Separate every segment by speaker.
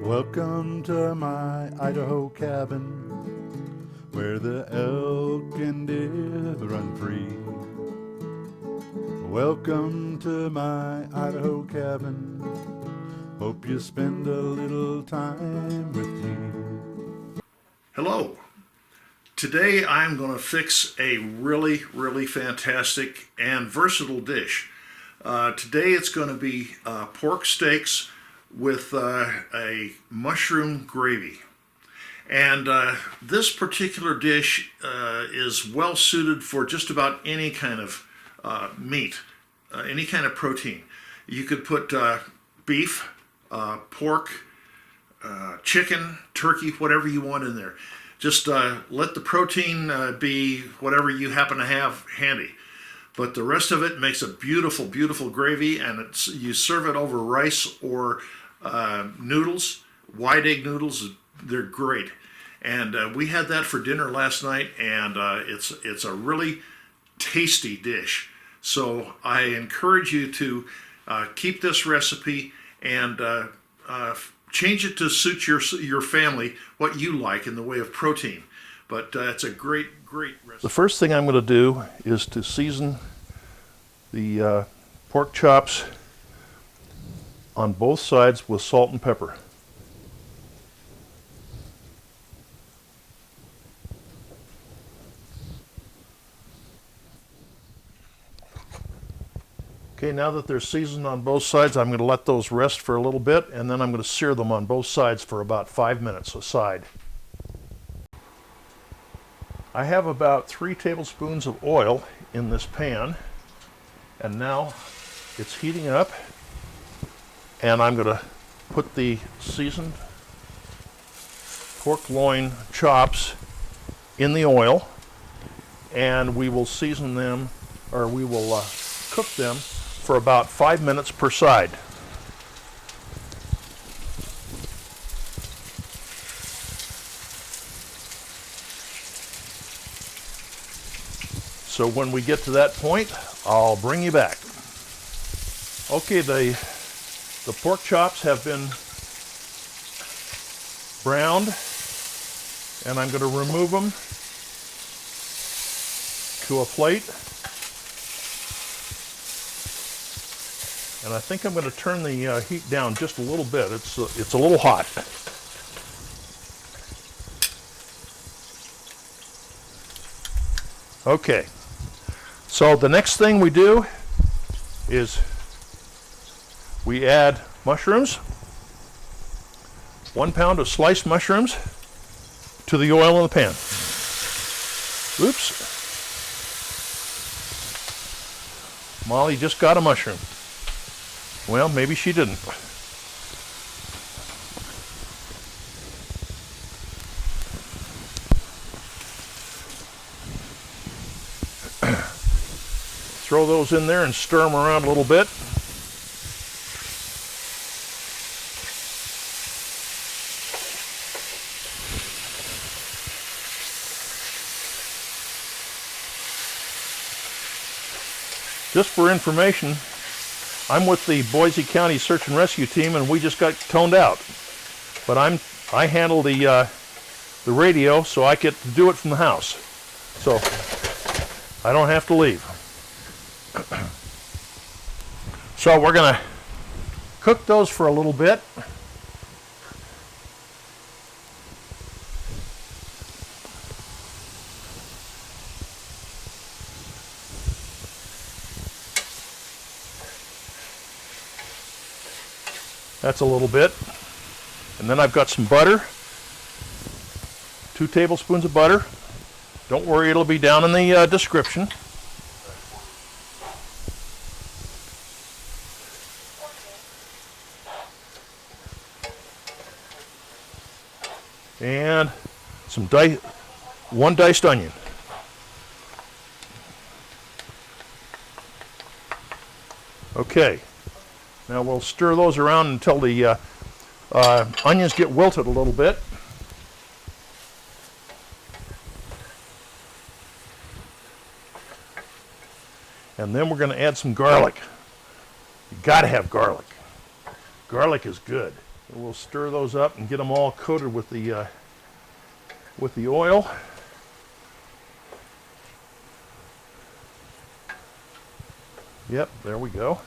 Speaker 1: Welcome to my Idaho cabin, where the elk and deer run free. Welcome to my Idaho cabin, hope you spend a little time with me.
Speaker 2: Hello. Today I'm going to fix a really fantastic and versatile dish. Today it's going to be pork steaks with a mushroom gravy. And this particular dish is well suited for just about any kind of meat, any kind of protein. You could put beef, pork, chicken, turkey, whatever you want in there. Just let the protein be whatever you happen to have handy. But the rest of it makes a beautiful gravy, and you serve it over rice or noodles, wide egg noodles. They're great. And we had that for dinner last night, and it's a really tasty dish. So I encourage you to keep this recipe and change it to suit your family, what you like in the way of protein. But it's a great recipe.
Speaker 3: The first thing I'm going to do is to season the pork chops on both sides with salt and pepper. Okay, now that they're seasoned on both sides, I'm going to let those rest for a little bit, and then I'm going to sear them on both sides for about 5 minutes a side. I have about 3 tablespoons of oil in this pan, and now it's heating up, and I'm going to put the seasoned pork loin chops in the oil, and we will season them, or we will cook them for about 5 minutes per side. So when we get to that point, I'll bring you back. Okay, the pork chops have been browned, and I'm going to remove them to a plate. And I think I'm going to turn the heat down just a little bit. It's a little hot. Okay. So the next thing we do is we add mushrooms, 1 pound of sliced mushrooms, to the oil in the pan. Oops. Molly just got a mushroom. Well, maybe she didn't. Throw those in there and stir them around a little bit. Just for information, I'm with the Boise County Search and Rescue Team, and we just got toned out. But I handle the radio, so I get to do it from the house. So I don't have to leave. So we're going to cook those for a little bit. That's a little bit. And then I've got some butter. 2 tablespoons of butter. Don't worry, it'll be down in the description. And some 1 diced onion. Okay. Now we'll stir those around until the onions get wilted a little bit. And then we're going to add some garlic. You got to have garlic. Garlic is good. So we'll stir those up and get them all coated with the oil. Yep, there we go.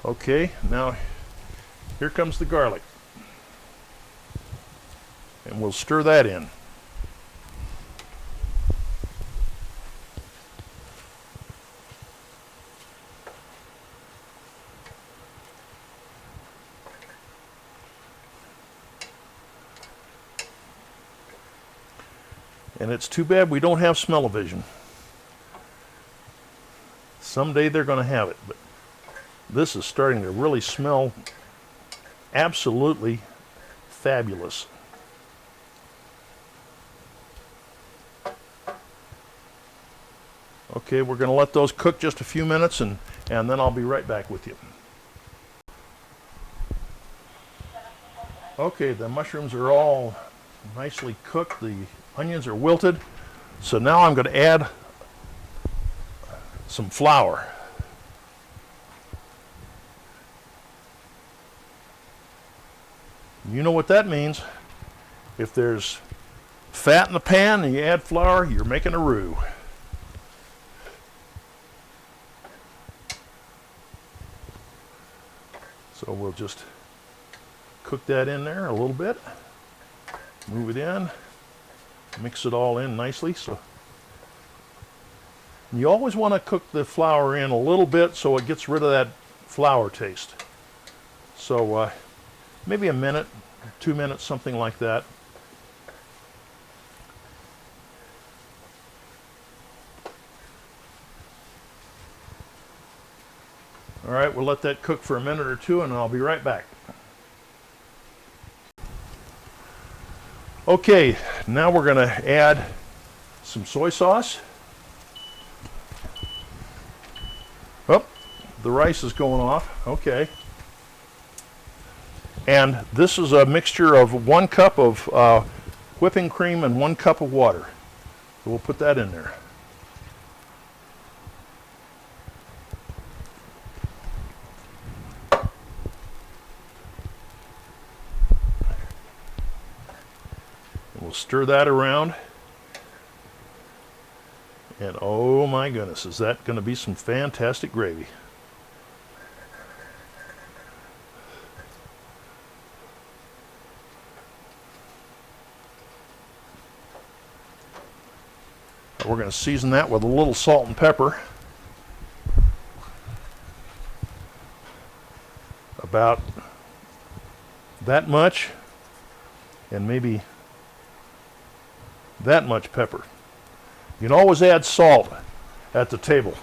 Speaker 3: Okay, now here comes the garlic. And we'll stir that in. And it's too bad we don't have smell-o-vision. Someday they're going to have it, but this is starting to really smell absolutely fabulous. Okay, we're going to let those cook just a few minutes and then I'll be right back with you. Okay, the mushrooms are all nicely cooked. The onions are wilted. So now I'm going to add some flour. You know what that means. If there's fat in the pan and you add flour, you're making a roux. So we'll just cook that in there a little bit. Move it in. Mix it all in nicely. So you always want to cook the flour in a little bit so it gets rid of that flour taste. So maybe a minute, 2 minutes, something like that. All right, we'll let that cook for a minute or two and I'll be right back. Okay, now we're going to add some soy sauce. Oh, the rice is going off. Okay. And this is a mixture of 1 cup of whipping cream and 1 cup of water. So we'll put that in there. We'll stir that around. And oh my goodness, is that going to be some fantastic gravy. We're going to season that with a little salt and pepper. About that much, and maybe that much pepper. You can always add salt at the table,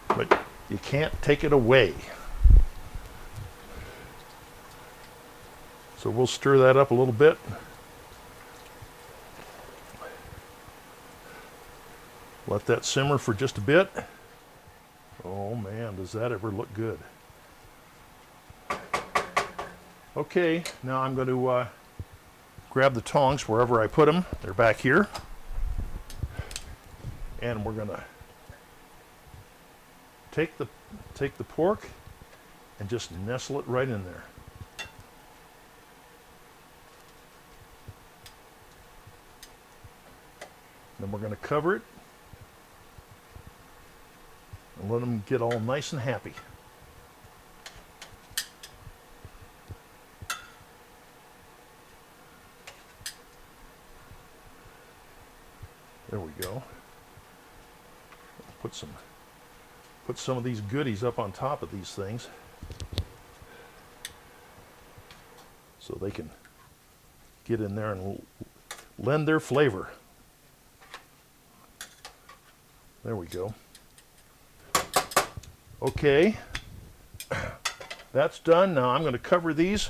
Speaker 3: but you can't take it away. So we'll stir that up a little bit. Let that simmer for just a bit. Oh man, does that ever look good. Okay, now I'm going to grab the tongs wherever I put them. They're back here. And we're going to take the pork and just nestle it right in there. Then we're going to cover it and let them get all nice and happy. There we go. Put some of these goodies up on top of these things so they can get in there and lend their flavor. There we go. Okay, that's done. Now I'm going to cover these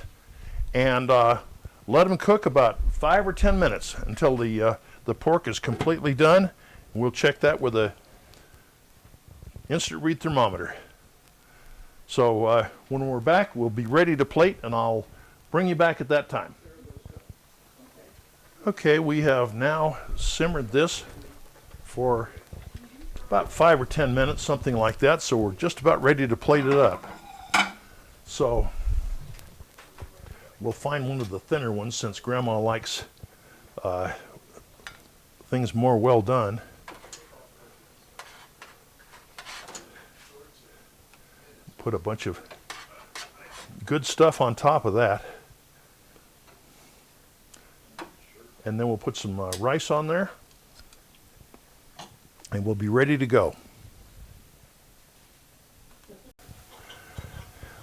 Speaker 3: and let them cook about 5 or 10 minutes until the pork is completely done. We'll check that with a instant read thermometer. So when we're back, we'll be ready to plate, and I'll bring you back at that time. Okay, we have now simmered this for about 5 or 10 minutes, something like that, so we're just about ready to plate it up. So we'll find one of the thinner ones since Grandma likes things more well done. Put a bunch of good stuff on top of that. And then we'll put some rice on there. And we'll be ready to go.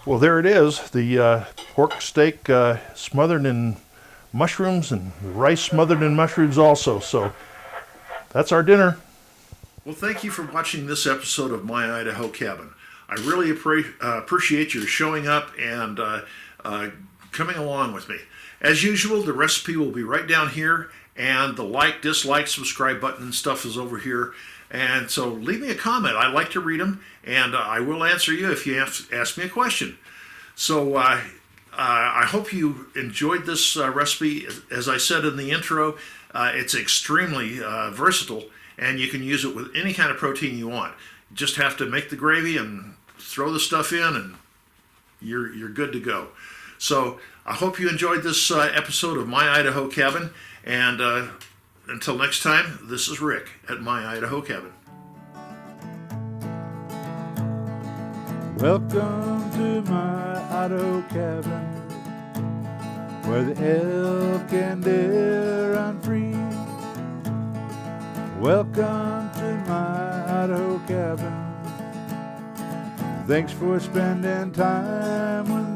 Speaker 3: Well, there it is, the pork steak smothered in mushrooms and rice smothered in mushrooms also. So that's our dinner.
Speaker 2: Well, thank you for watching this episode of My Idaho Cabin. I really appreciate your showing up and coming along with me. As usual, the recipe will be right down here, and the like, dislike, subscribe button and stuff is over here. And so leave me a comment. I like to read them, and I will answer you if you ask me a question. So I hope you enjoyed this recipe. As I said in the intro, it's extremely versatile, and you can use it with any kind of protein you want. You just have to make the gravy and throw the stuff in, and you're good to go. So I hope you enjoyed this episode of My Idaho Cabin, and until next time, this is Rick at My Idaho Cabin.
Speaker 1: Welcome to my Idaho cabin, where the elk and deer run free. Welcome to my Idaho cabin. Thanks for spending time with me.